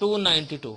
292।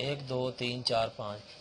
1 2 3 4 5,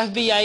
FBI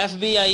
FBI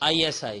ISI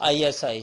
ISI,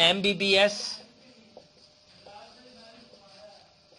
MBBS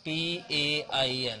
PAIN।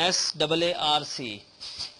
SAARC।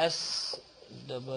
SAARC,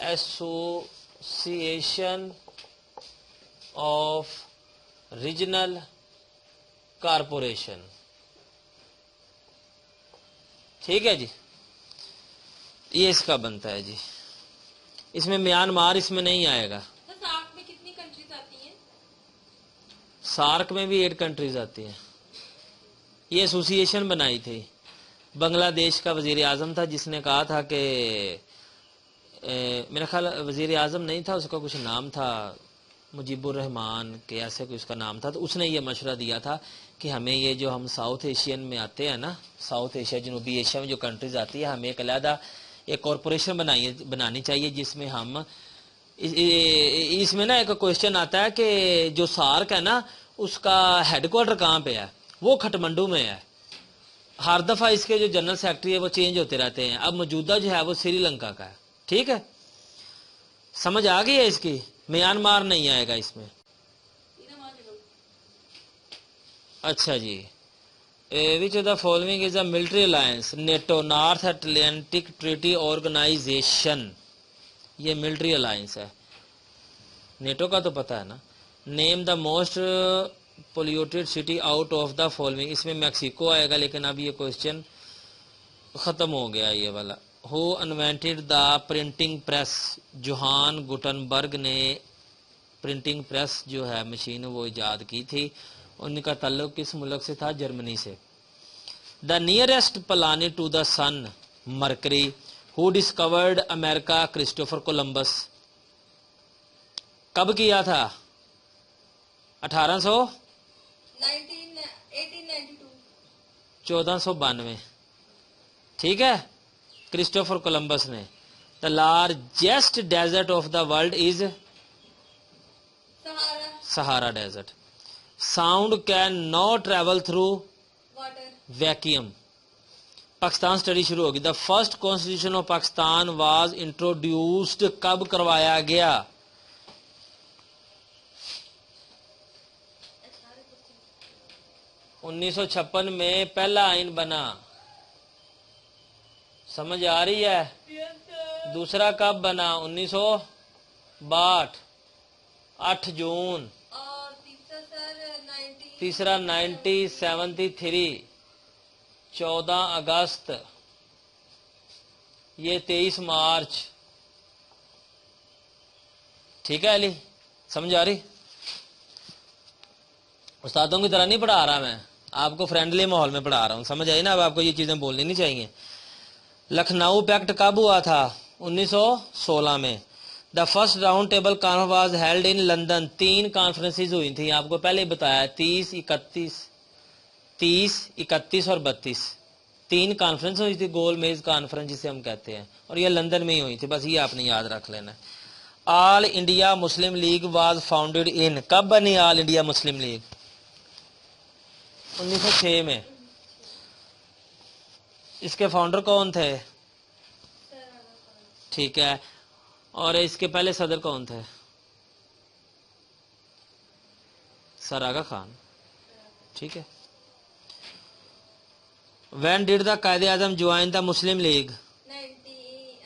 association of regional corporation. ٹھیک ہے جی, یہ اس کا بنتا ہے جی. اس میں میانمار اس میں نہیں آئے گا. سر سارک میں کتنی کنٹریز آتی ہیں؟ سارک میں بھی 8 کنٹریز آتی ہیں. یہ ایسوسیشن بنائی تھی. بنگلہ دیش کا وزیر اعظم تھا جس نے کہا تھا کہ میرا خیال وزیر اعظم نہیں تھا, اس کا کچھ نام تھا, مجیب الرحمان کے ایسے کوئی اس کا نام تھا. تو اس نے یہ مشورہ دیا تھا کہ ہمیں یہ جو ہم ساؤتھ ایشین میں آتے ہیں نا, ساؤتھ ایشیا جنوبی ایشیا میں جو کنٹریز آتی ہے, ہمیں ایک علیحدہ ایک کارپوریشن بنانی چاہیے جس میں ہم اس میں نا ایک کوشچن آتا ہے کہ جو سارک ہے نا اس کا ہیڈ کوارٹر کہاں پہ ہے؟ وہ کھٹمنڈو میں ہے. ہر دفعہ اس کے جو جنرل سیکرٹری ہے وہ چینج ہوتے رہتے ہیں. اب موجودہ جو ہے وہ سری لنکا کا ہے. ٹھیک ہے, سمجھ آ گئی ہے اس کی. میانمار نہیں آئے گا اس میں. اچھا جی, which of the following is a military alliance? NATO, North Atlantic Treaty Organization, یہ ملٹری الائنس ہے. نیٹو کا تو پتہ ہے نا. Name the most polluted city out of the following, اس میں میکسیکو آئے گا لیکن اب یہ کوشچن ختم ہو گیا یہ والا. Who invented the printing press? Johann Gutenberg نے پرنٹنگ پریس جو ہے مشین وہ ایجاد کی تھی. ان کا تعلق کس ملک سے تھا؟ جرمنی سے. The nearest planet to the sun? Mercury. Who discovered America? Christopher Columbus. کب کیا تھا؟ 1492. ٹھیک ہے, کرسٹوفر کولمبس نے. The largest desert of the world is Sahara desert. Sound can not travel through vacuum. Pakistan study شروع ہوگی. The first constitution of Pakistan was introduced? کب کروایا گیا؟ 1956 میں پہلا آئین بنا. سمجھ آ رہی ہے؟ دوسرا کب بنا؟ 1962 8 جون. اور تیسرا سر تیسرا 1973 14 اگست. یہ 23 مارچ. ٹھیک ہے علی, سمجھ آ رہی؟ استادوں کی طرح نہیں پڑھا رہا میں, آپ کو فرینڈلی ماحول میں پڑھا رہا ہوں. سمجھ آئی نا؟ اب آپ کو یہ چیزیں بولنی نہیں چاہیے. لکھنؤ پیکٹ کب ہوا تھا؟ 1916 میں. The first round table conference was held in London? 3 conferences ہوئی تھیں, آپ کو پہلے ہی بتایا. 30 31 اور 32 3 کانفرنس ہوئی تھی, گول میز کانفرنس جسے ہم کہتے ہیں, اور یہ لندن میں ہی ہوئی تھی. بس یہ آپ نے یاد رکھ لینا. All India Muslim League was founded in? کب بنی آل انڈیا مسلم لیگ؟ 1906 میں. اس کے فاؤنڈر کون تھے؟ ٹھیک ہے, اور اس کے پہلے صدر کون تھے؟ سر آغا خان. ٹھیک ہے. When did the Quaid Azam join the Muslim league?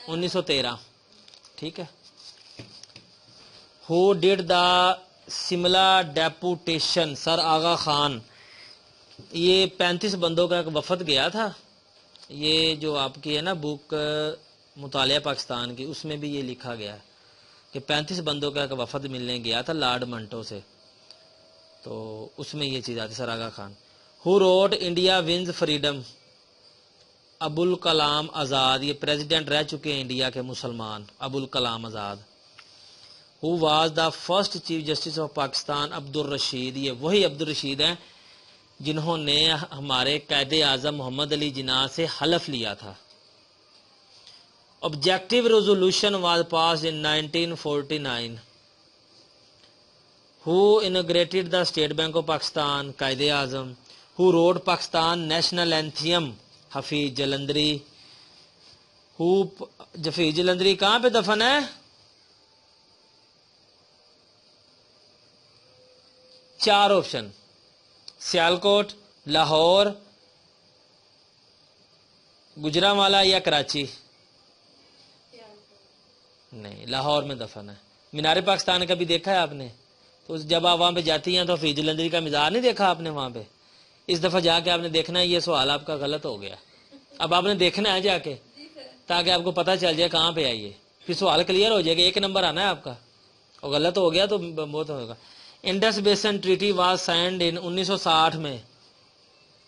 1913. ٹھیک ہے. Who did the Simla deputation? Sir Agha Khan. یہ 35 بندوں کا ایک وفد گیا تھا. یہ جو آپ کی ہے نا بک مطالعہ پاکستان کی, اس میں بھی یہ لکھا گیا ہے کہ 35 بندوں کا ایک وفد ملنے گیا تھا لارڈ منٹو سے, تو اس میں یہ چیز آتی. Sir Agha Khan. Who wrote India wins freedom? Abul Kalam Azad. یہ پریزیڈنٹ رہ چکے ہیں انڈیا کے مسلمان, Abul Kalam Azad. Who was the first chief justice of Pakistan? Abdul Rashid. یہ وہی عبد الرشید ہیں جنہوں نے ہمارے قائد اعظم محمد علی جناح سے حلف لیا تھا. Objective resolution was passed in 1949. Who inaugurated the State Bank of Pakistan? Quaid Azam. Who wrote Pakistan national anthem? Hafeez Jalandhari. Hafeez Jalandhari کہاں پہ دفن ہے؟ 4 آپشن: سیالکوٹ, لاہور, گجرانوالہ یا کراچی. نہیں، لاہور میں دفن ہے۔ مینار پاکستان کبھی دیکھا ہے آپ نے؟ تو جب آپ وہاں پہ جاتی ہیں تو حفیظ جلندری کا مزار نہیں دیکھا آپ نے وہاں پہ؟ اس دفعہ جا کے آپ نے دیکھنا ہے، یہ سوال آپ کا غلط ہو گیا، اب آپ نے دیکھنا ہے جا کے، تاکہ آپ کو پتہ چل جائے کہاں پہ آئیے، پھر سوال کلیئر ہو جائے گا، ایک نمبر آنا ہے آپ کا، اور غلط ہو گیا تو بہت ہوگا۔ Indus basin treaty was signed in 1960 میں،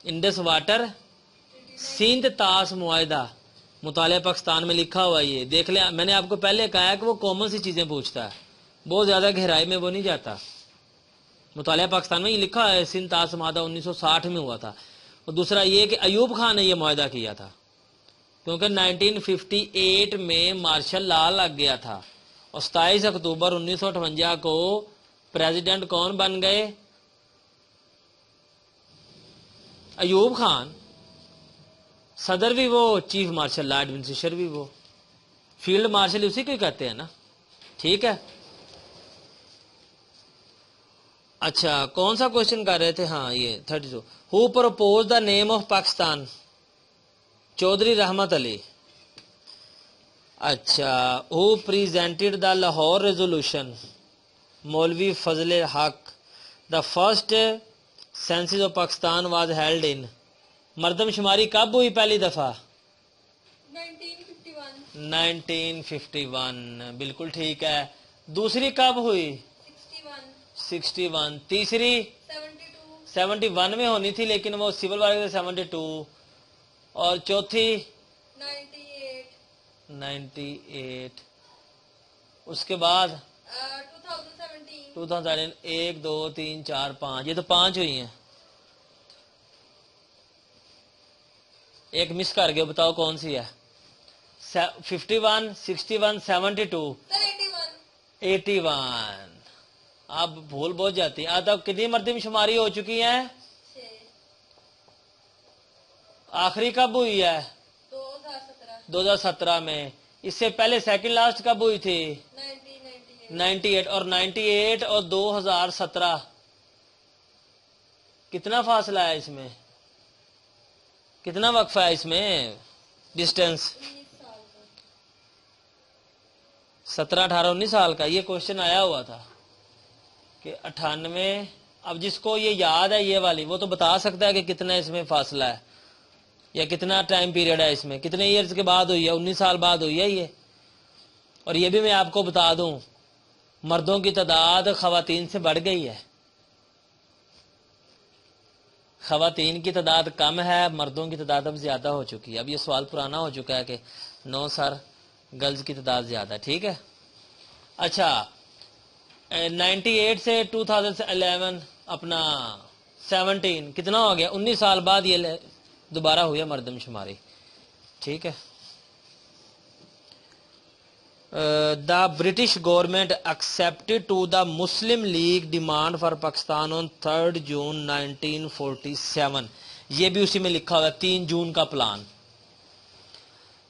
انڈس واٹر سندھ طاس معاہدہ، مطالعہ پاکستان میں لکھا ہوا ہے، یہ دیکھ لیں، میں نے آپ کو پہلے کہا ہے کہ وہ کامن سی چیزیں پوچھتا ہے، بہت زیادہ گہرائی میں وہ نہیں جاتا۔ مطالعہ پاکستان میں یہ لکھا ہے سندھ طاس معاہدہ 1960 میں ہوا تھا۔ اور دوسرا یہ کہ ایوب خان نے یہ معاہدہ کیا تھا، کیونکہ 1958 میں مارشل لا لگ گیا تھا، اور 27 اکتوبر 1958 کو پریزیڈنٹ کون بن گئے؟ ایوب خان، صدر بھی وہ، چیف مارشل لا ایڈمنسٹریشن بھی وہ، فیلڈ مارشل اسی کو ہی کہتے ہیں نا، ٹھیک ہے۔ اچھا کون سا کوشچن کر رہے تھے؟ ہاں یہ 32، who proposed the name of Pakistan? Chaudhry Rahmat Ali. اچھا who presented the Lahore resolution? Maulvi Fazal Haq. The first census of Pakistan was held in? مردم شماری کب ہوئی پہلی دفعہ؟ 1951 1951، بالکل ٹھیک ہے۔ دوسری کب ہوئی؟ 61۔ تیسری 72 71 میں ہونی تھی، لیکن وہ سول وار کے 72۔ اور چوتھی 98 98۔ اس کے بعد 2017 2000، 1 2 3 4 5، یہ تو 5 ہوئی ہیں، ایک مس کر گئے، بتاؤ کون سی ہے؟ 51 61 72 سر 81 81۔ آپ بھول بہت جاتی ہیں۔ آج تک کتنی مردم شماری ہو چکی ہیں؟ 6 آخری کب ہوئی ہے؟ 2017 2017 میں۔ اس سے پہلے سیکنڈ لاسٹ کب ہوئی تھی؟ 1998 98۔ اور 98 اور 2017 کتنا فاصلہ ہے اس میں؟ کتنا وقفہ ہے اس میں؟ ڈسٹینس 19 سال کا 17 18 19 سال کا۔ یہ کوشچن آیا ہوا تھا کہ 98، اب جس کو یہ یاد ہے یہ والی، وہ تو بتا سکتا ہے کہ کتنا اس میں فاصلہ ہے، یا کتنا ٹائم پیریڈ ہے اس میں، کتنے ایئرز کے بعد ہوئی ہے؟ 19 سال بعد ہوئی ہے یہ۔ اور یہ بھی میں آپ کو بتا دوں، مردوں کی تعداد خواتین سے بڑھ گئی ہے، خواتین کی تعداد کم ہے، مردوں کی تعداد اب زیادہ ہو چکی ہے۔ اب یہ سوال پرانا ہو چکا ہے کہ 9 سر گرلز کی تعداد زیادہ ہے، ٹھیک ہے۔ اچھا 98 سے 2011 اپنا 17 کتنا ہو گیا؟ 19 سال بعد یہ دوبارہ ہوئی ہے مردم شماری، ٹھیک ہے۔ The British government accepted to the Muslim League demand for Pakistan on 3 June 1947، یہ بھی اسی میں لکھا ہوا ہے، 3 جون کا plan.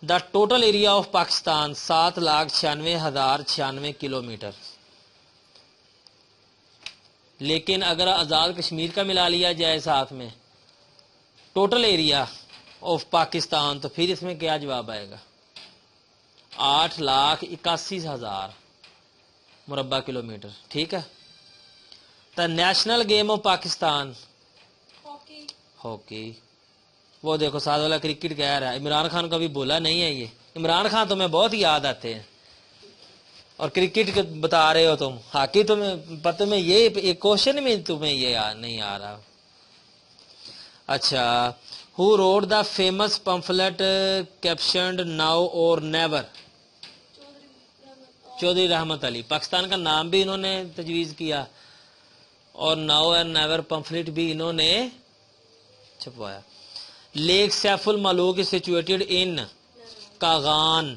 The total area of Pakistan 7,96,096 kilometre, لیکن اگر آزاد کشمیر کا ملا لیا جائے ساتھ میں ٹوٹل ایریا آف پاکستان، تو پھر اس میں کیا جواب آئے گا؟ 8,81,000 مربع کلومیٹر، ٹھیک ہے۔ The national game of Pakistan? Hockey hockey. وہ دیکھو ساتھ والا کرکٹ کہہ رہا ہے، عمران خان کبھی بولا نہیں ہے یہ، عمران خان تمہیں بہت یاد آتے ہیں، اور کرکٹ بتا رہے ہو تم، ہاکی تمہیں پتہ میں یہ کوشچن میں تمہیں یہ نہیں آ رہا۔ اچھا who wrote the famous pamphlet captioned now or never? Chaudhry Rahmat Ali. Pakistan کا نام بھی انہوں نے تجویز کیا، اور ناؤ اور نیور پمفلٹ بھی انہوں نے چھپوایا۔ Lake Saif ul Malook is situated in? Kaghan.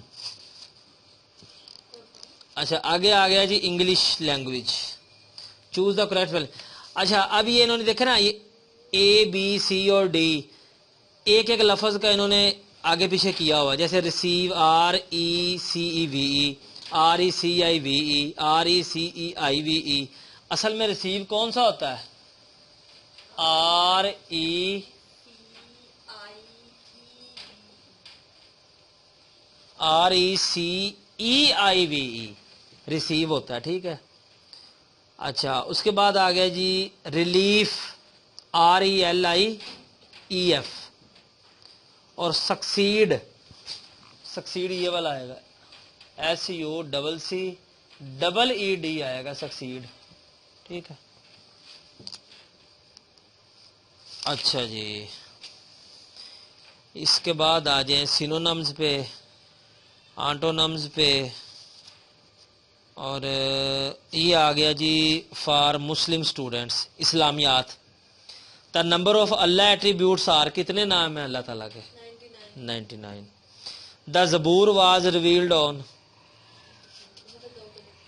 اچھا آگے آ گیا جی English language, choose the correct vowel. اچھا اب یہ انہوں نے دیکھا نا، یہ اے بی سی اور ڈی، ایک ایک لفظ کا انہوں نے آگے پیچھے کیا ہوا، جیسے ریسیو RECEVE، RECIVE، RECEIVE۔ اصل میں ریسیو کون سا ہوتا ہے؟ RECEIVE EIVE ریسیو ہوتا ہے، ٹھیک ہے. اچھا اس کے بعد آ گیا جی ریلیف RELIEF اور سکسیڈ یہ والا آئے گا SUCCEED آئے گا سکسیڈ، ٹھیک ہے. اچھا جی اس کے بعد آ جائیں سینونمز پہ، آنٹونمز پہ، اور یہ آ گیا جی فار مسلم اسٹوڈنٹس اسلامیات. دا نمبر آف اللہ ایٹریبیوٹس آر، کتنے نام ہیں اللہ تعالیٰ کے؟ 99. دا زبور واز ریویلڈ آن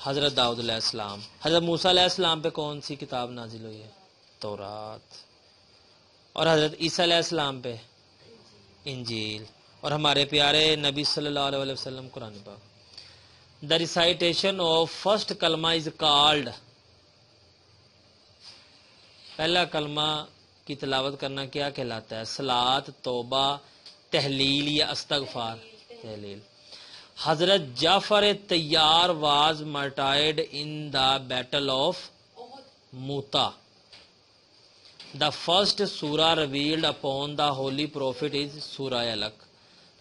حضرت داؤد علیہ السلام. حضرت موسیٰ علیہ السلام پہ کون سی کتاب نازل ہوئی ہے؟ تورات. اور حضرت عیسیٰ علیہ السلام پہ انجیل. اور ہمارے پیارے نبی صلی اللہ علیہ وسلم قرآن پاک. The recitation of first کلمہ is called، پہلا کلمہ کی تلاوت کرنا کیا کہلاتا ہے؟ صلاۃ، توبہ، تحلیل یا استغفار؟ تحلیل. حضرت جعفر طیار was martyred in the battle of موتا. The first surah revealed upon the holy prophet is Surah Alaq.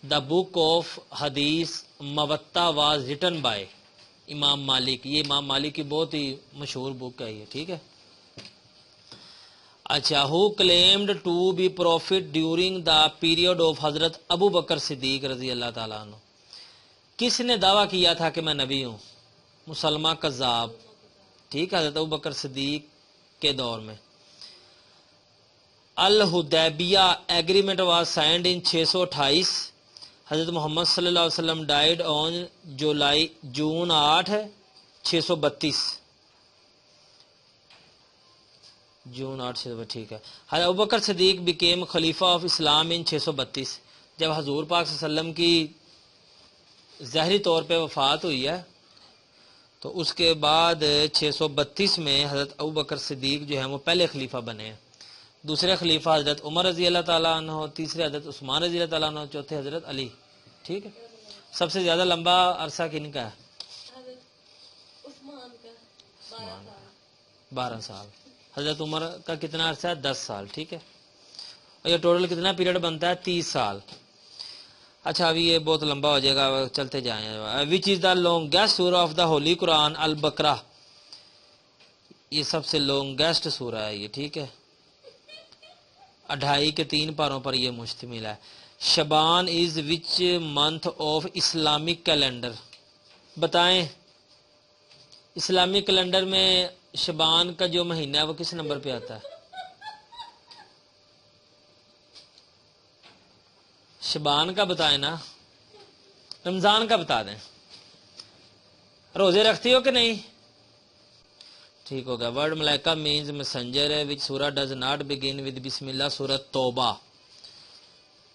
The book of Hadith Muwatta was written by Imam Malik. یہ امام مالک کی بہت ہی مشہور بک ہے یہ، ٹھیک ہے. اچھا who claimed to be prophet during the period of حضرت ابو بکر صدیق رضی اللہ تعالیٰ عنہ. کس نے دعویٰ کیا تھا کہ میں نبی ہوں؟ مسلمہ کذاب، ٹھیک ہے، حضرت ابو بکر صدیق کے دور میں. الحدیبیہ ایگریمنٹ واز سائنڈ ان 628. حضرت محمد صلی اللہ علیہ وسلم ڈائیڈ آن جون 8 632. جون 8 632، ٹھیک ہے. حضرت ابوبکر صدیق بیکیم خلیفہ آف اسلام ان 632. جب حضور پاک صلی اللہ علیہ وسلم کی ظاہری طور پہ وفات ہوئی ہے تو اس کے بعد 632 میں حضرت ابوبکر صدیق جو ہیں وہ پہلے خلیفہ بنے ہیں. دوسرے خلیفہ حضرت عمر رضی اللہ تعالیٰ عنہ، تیسرے حضرت عثمان رضی اللہ تعالیٰ عنہ، چوتھے حضرت علی، ٹھیک ہے. سب سے زیادہ لمبا عرصہ کن کا ہے؟ عثمان کا 12 سال. حضرت عمر کا کتنا عرصہ ہے؟ 10 سال، ٹھیک ہے. اور یہ ٹوٹل کتنا پیریڈ بنتا ہے؟ 30 سال. اچھا ابھی یہ بہت لمبا ہو جائے گا، چلتے جائیں. وچ از دا لانگیسٹ سورہ آف دا ہولی قرآن؟ البقرہ. یہ سب سے لانگیسٹ سورہ ہے یہ، ٹھیک ہے. 2.5 کے 3 پاروں پر یہ مشتمل ہے. شبان از وچ منتھ آف اسلامک کیلنڈر؟ بتائیں اسلامک کیلنڈر میں شبان کا جو مہینہ ہے وہ کس نمبر پہ آتا ہے؟ شبان کا بتائیں نا. رمضان کا بتا دیں. روزے رکھتی ہو کہ نہیں؟ ٹھیک ہو گیا. ورڈ ملائکہ مینز میسنجر ہے وچ سورہ ڈز ناٹ بگن ود بسم اللہ؟ سورہ توبہ.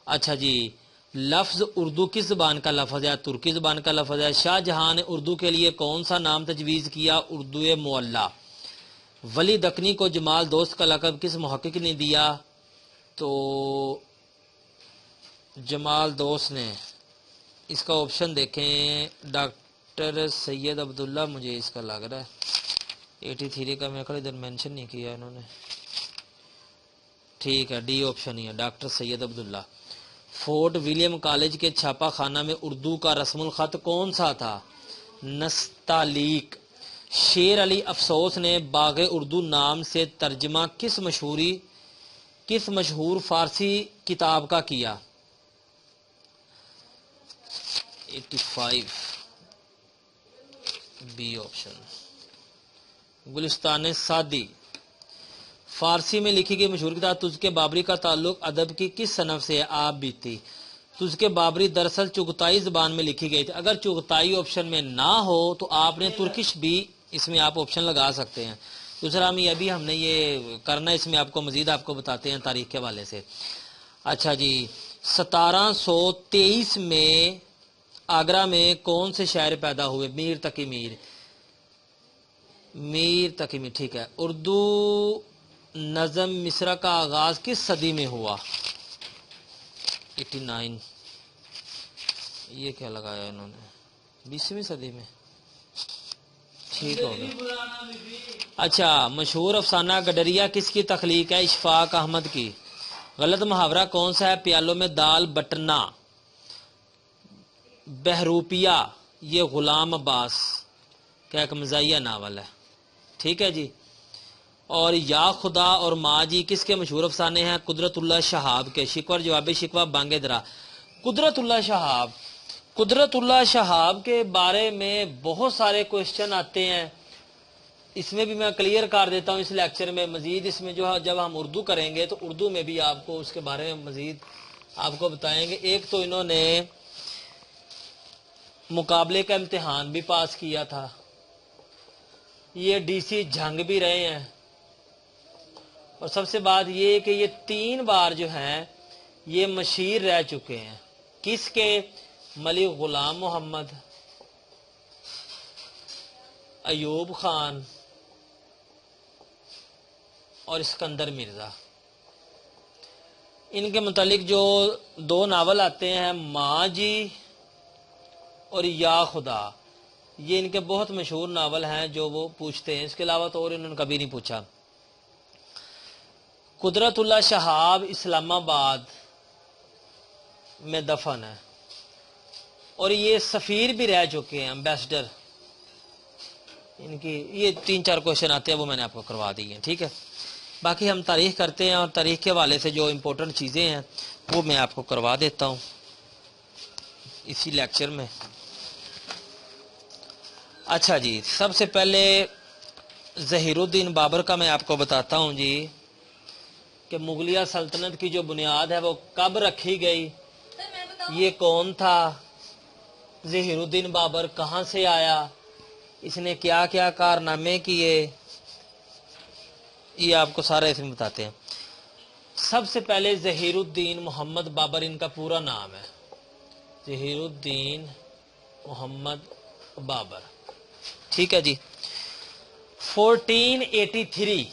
اچھا جی لفظ اردو کس زبان کا لفظ ہے؟ ترکی زبان کا لفظ ہے. شاہ جہاں نے اردو کے لیے کون سا نام تجویز کیا؟ اردو معلی. ولی دکنی کو جمال دوست کا لقب کس محقق نے دیا؟ تو جمال دوست نے. اس کا آپشن دیکھیں ڈاکٹر سید عبداللہ، مجھے اس کا لگ رہا ہے 83 کا، میرے خیال ادھر مینشن نہیں کیا انہوں نے. ٹھیک ہے ڈی آپشن ہی ہے، ڈاکٹر سید عبداللہ. فورٹ ولیم کالج کے چھاپا خانہ میں اردو کا رسم الخط کون سا تھا؟ نستعلیق. شیر علی افسوس نے باغ اردو نام سے ترجمہ کس مشہور فارسی کتاب کا کیا؟ 85 بی آپشن. Gulistan Saadi. فارسی میں لکھی گئی مشہور کتاب تزک بابری کا تعلق ادب کی کس صنف سے ہے؟ آپ بیتی. تزک بابری دراصل چغتائی زبان میں لکھی گئی تھی. اگر چغتائی آپشن میں نہ ہو تو آپ نے ترکش بھی اس میں آپ آپشن لگا سکتے ہیں. دوسرا ہم نے یہ کرنا اس میں آپ کو مزید آپ کو بتاتے ہیں تاریخ کے حوالے سے. اچھا جی 1723 میں آگرہ میں کون سے شاعر پیدا ہوئے؟ میر تقی میر. ٹھیک ہے. اردو نظم مصرع کا آغاز کس صدی میں ہوا؟ 89. یہ کیا لگایا انہوں نے؟ 20ویں صدی میں، ٹھیک ہو گیا۔ اچھا، مشہور افسانہ گڈریا کس کی تخلیق ہے؟ اشفاق احمد کی۔ غلط محاورہ کون سا ہے؟ پیالوں میں دال بٹنا۔ بہروپیہ یہ غلام عباس کا ایک مزاحیہ ناول ہے، ٹھیک ہے جی۔ اور یا خدا اور ماں جی کس کے مشہور افسانے ہیں؟ قدرت اللہ شہاب کے۔ شکوہ اور جواب شکوہ بانگ درا۔ قدرت اللہ شہاب کے بارے میں بہت سارے کوشچن آتے ہیں، اس میں بھی میں کلیئر کر دیتا ہوں اس لیکچر میں۔ مزید اس میں جو جب ہم اردو کریں گے تو اردو میں بھی آپ کو اس کے بارے میں مزید آپ کو بتائیں گے۔ ایک تو انہوں نے مقابلے کا امتحان بھی پاس کیا تھا، یہ ڈی سی جھنگ بھی رہے ہیں، اور سب سے بات یہ کہ یہ 3 بار جو ہیں یہ مشیر رہ چکے ہیں۔ کس کے؟ ملک غلام محمد، ایوب خان اور اسکندر مرزا۔ ان کے متعلق جو 2 ناول آتے ہیں، ماں جی اور یا خدا، یہ ان کے بہت مشہور ناول ہیں جو وہ پوچھتے ہیں، اس کے علاوہ تو اور انہوں نے کبھی نہیں پوچھا۔ قدرت اللہ شہاب اسلام آباد میں دفن ہے، اور یہ سفیر بھی رہ چکے ہیں، امبیسڈر۔ ان کی یہ 3-4 کوشچن آتے ہیں، وہ میں نے آپ کو کروا دی ہیں، ٹھیک ہے۔ باقی ہم تاریخ کرتے ہیں، اور تاریخ کے حوالے سے جو امپورٹنٹ چیزیں ہیں وہ میں آپ کو کروا دیتا ہوں اسی لیکچر میں۔ اچھا جی، سب سے پہلے ظہیر الدین بابر کا میں آپ کو بتاتا ہوں جی کہ مغلیہ سلطنت کی جو بنیاد ہے وہ کب رکھی گئی، سر میں بتاؤں؟ یہ کون تھا، ظہیر الدین بابر کہاں سے آیا، اس نے کیا کیا کارنامے کیے، یہ آپ کو سارا اس میں بتاتے ہیں۔ سب سے پہلے ظہیر الدین محمد بابر ان کا پورا نام ہے، ظہیر الدین محمد بابر، ٹھیک ہے جی۔ 1483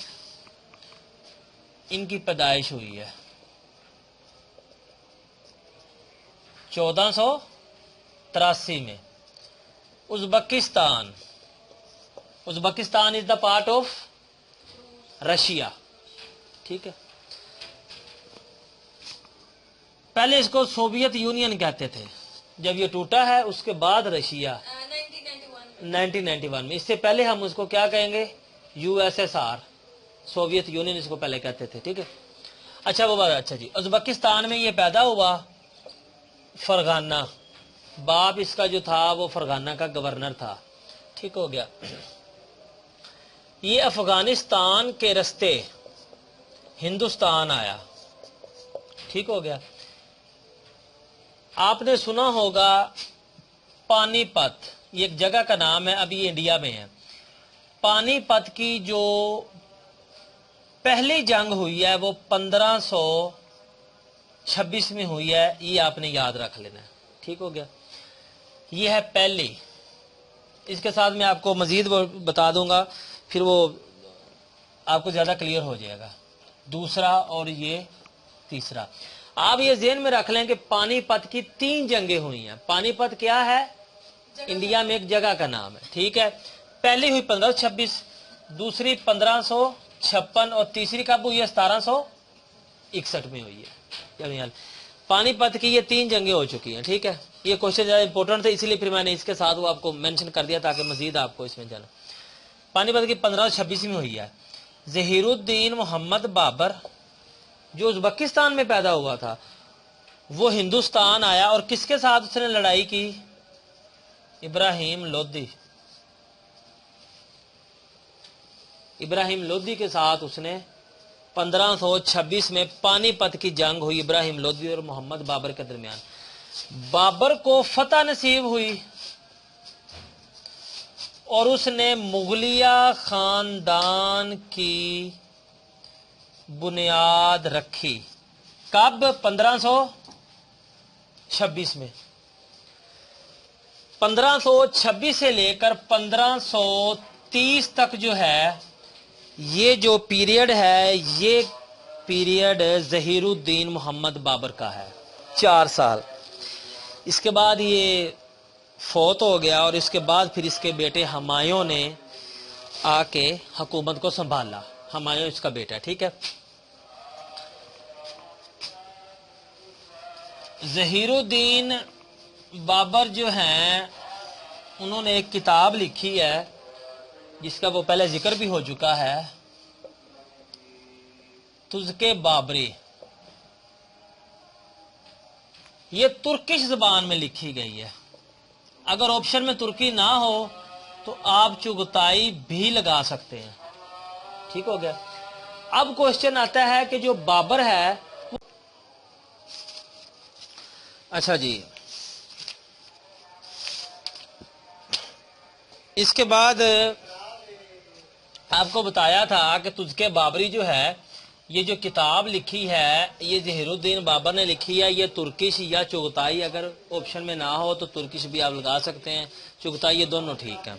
ان کی پیدائش ہوئی ہے، 1483 میں۔ Uzbekistan is the part of Russia, ٹھیک ہے۔ پہلے اس کو سوویت یونین کہتے تھے، جب یہ ٹوٹا ہے اس کے بعد رشیا 1991 میں۔ اس سے پہلے ہم اس کو کیا کہیں گے؟ USSR، سوویت یونین اس کو پہلے کہتے تھے، ٹھیک ہے۔ اچھا وہ بات، اچھا جی، ازبکستان میں یہ پیدا ہوا، فرغانہ، باپ اس کا جو تھا وہ فرغانہ کا گورنر تھا، ٹھیک ہو گیا۔ یہ افغانستان کے رستے ہندوستان آیا، ٹھیک ہو گیا۔ آپ نے سنا ہوگا پانی پت، یہ ایک جگہ کا نام ہے، ابھی انڈیا میں ہے۔ پانی پت کی جو پہلی جنگ ہوئی ہے وہ 1526 میں ہوئی ہے، یہ آپ نے یاد رکھ لینا ہے، ٹھیک ہو گیا۔ یہ ہے پہلی، اس کے ساتھ میں آپ کو مزید بتا دوں گا، پھر وہ آپ کو زیادہ کلیئر ہو جائے گا۔ دوسرا اور یہ تیسرا، آپ یہ ذہن میں رکھ لیں کہ پانی پت کی 3 جنگیں ہوئی ہیں۔ پانی پت کیا ہے؟ انڈیا میں ایک جگہ کا نام ہے، ٹھیک ہے۔ پہلی ہوئی 1526، دوسری 1556، اور تیسری کب ہوئی ہے؟ 1761 میں ہوئی ہے۔ پانی پت کی یہ 3 جنگیں ہو چکی ہیں، ٹھیک ہے۔ یہ کوشچن زیادہ امپورٹنٹ تھے، اسی لیے پھر میں نے اس کے ساتھ وہ آپ کو مینشن کر دیا تاکہ مزید آپ کو اس میں جانا۔ پانی پت کی 1526 میں ہوئی ہے۔ ظہیر الدین محمد بابر جو ازبکستان میں پیدا ہوا تھا وہ ہندوستان آیا، اور کس کے ساتھ اس نے لڑائی کی؟ ابراہیم لودھی، ابراہیم لودھی کے ساتھ اس نے 1526 میں پانی پت کی جنگ ہوئی، ابراہیم لودھی اور محمد بابر کے درمیان۔ بابر کو فتح نصیب ہوئی اور اس نے مغلیہ خاندان کی بنیاد رکھی۔ کب؟ 1526 میں۔ 1526 سے لے کر 1530 تک جو ہے یہ جو پیریڈ ہے، یہ پیریڈ ظہیر الدین محمد بابر کا ہے، 4 سال۔ اس کے بعد یہ فوت ہو گیا اور اس کے بعد پھر اس کے بیٹے ہمایوں نے آ کے حکومت کو سنبھالا. ہمایوں اس کا بیٹا ہے. ٹھیک ہے. ظہیر الدین بابر جو ہیں انہوں نے ایک کتاب لکھی ہے جس کا وہ پہلے ذکر بھی ہو چکا ہے، تذکرہ بابری. یہ ترکش زبان میں لکھی گئی ہے. اگر آپشن میں ترکی نہ ہو تو آپ چغتائی بھی لگا سکتے ہیں. ٹھیک ہو گیا. اب کوشچن آتا ہے کہ جو بابر ہے، اچھا جی، اس کے بعد آپ کو بتایا تھا کہ تذکرہ بابری جو ہے، یہ جو کتاب لکھی ہے یہ ظہیر الدین بابر نے لکھی ہے. یہ ترکش یا چغتائی، اگر آپشن میں نہ ہو تو ترکش بھی آپ لگا سکتے ہیں، چغتائی، یہ دونوں ٹھیک ہیں.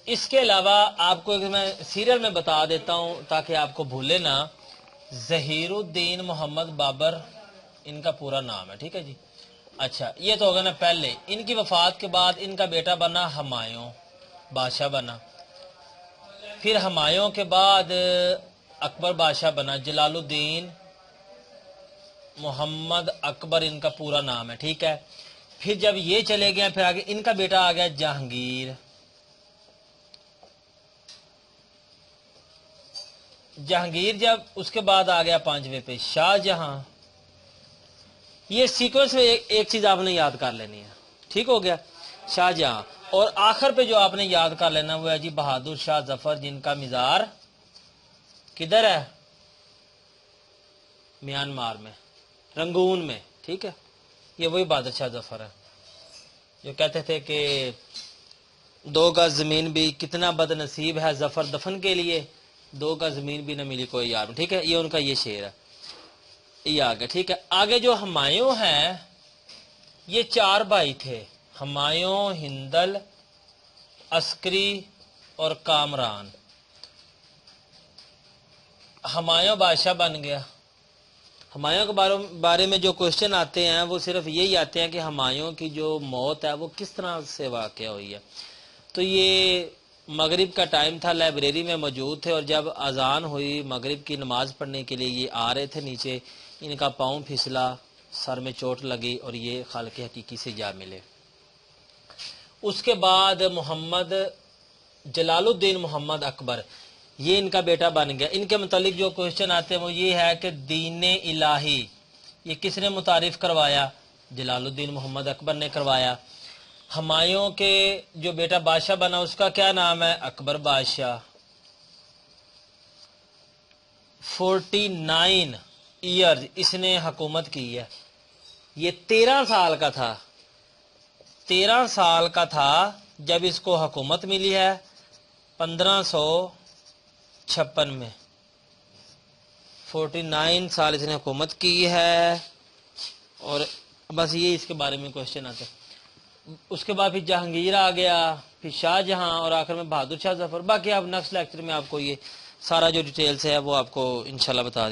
اس کے علاوہ آپ کو میں سیریل میں بتا دیتا ہوں تاکہ آپ کو بھولے نہ. ظہیر الدین محمد بابر ان کا پورا نام ہے. ٹھیک ہے جی. اچھا، یہ تو ہوگا نا پہلے. ان کی وفات کے بعد ان کا بیٹا بنا ہمایوں، بادشاہ بنا. پھر ہمایوں کے بعد اکبر بادشاہ بنا. جلال الدین محمد اکبر ان کا پورا نام ہے. ٹھیک ہے. پھر جب یہ چلے گئے پھر آگے ان کا بیٹا آ گیا جہانگیر. جہانگیر جب اس کے بعد آ گیا پانچویں پہ شاہ جہاں. یہ سیکوینس میں ایک چیز آپ نے یاد کر لینی ہے. ٹھیک ہو گیا. شاہ جہاں. اور آخر پہ جو آپ نے یاد کر لینا وہ ہے جی بہادر شاہ ظفر، جن کا مزار کدھر ہے؟ میانمار میں، رنگون میں. ٹھیک ہے. یہ وہی بہادر شاہ ظفر ہے جو کہتے تھے کہ 2 گز زمین بھی کتنا بد نصیب ہے ظفر دفن کے لیے، 2 گز زمین بھی نہ ملی کوئی یار. ٹھیک ہے. یہ ان کا یہ شعر ہے. یہ آگے. ٹھیک ہے. آگے جو ہمایوں ہیں یہ 4 بھائی تھے، ہمایوں، ہندل، عسکری اور کامران. ہمایوں بادشاہ بن گیا. ہمایوں کے بارے میں جو کوشچن آتے ہیں وہ صرف یہی آتے ہیں کہ ہمایوں کی جو موت ہے وہ کس طرح سے واقع ہوئی ہے. تو یہ مغرب کا ٹائم تھا، لائبریری میں موجود تھے، اور جب اذان ہوئی مغرب کی نماز پڑھنے کے لیے یہ آ رہے تھے نیچے، ان کا پاؤں پھسلا، سر میں چوٹ لگی اور یہ خالق حقیقی سے جا ملے. اس کے بعد محمد جلال الدین محمد اکبر، یہ ان کا بیٹا بن گیا. ان کے متعلق جو کوشچن آتے ہیں وہ یہ ہے کہ دین الہی یہ کس نے متعارف کروایا؟ جلال الدین محمد اکبر نے کروایا. ہمایوں کے جو بیٹا بادشاہ بنا اس کا کیا نام ہے؟ اکبر بادشاہ. 49 ایئرز اس نے حکومت کی ہے. یہ 13 سال کا تھا، 13 سال کا تھا جب اس کو حکومت ملی ہے 1556 میں. 49 سال اس نے حکومت کی ہے. اور بس یہ اس کے بارے میں کوشچن آتا ہے. اس کے بعد پھر جہانگیر آ گیا، پھر شاہ جہاں، اور آخر میں بہادر شاہ ظفر. باقی آپ نیکسٹ لیکچر میں آپ کو یہ سارا جو ڈیٹیلز ہے وہ آپ کو انشاءاللہ بتا دیا.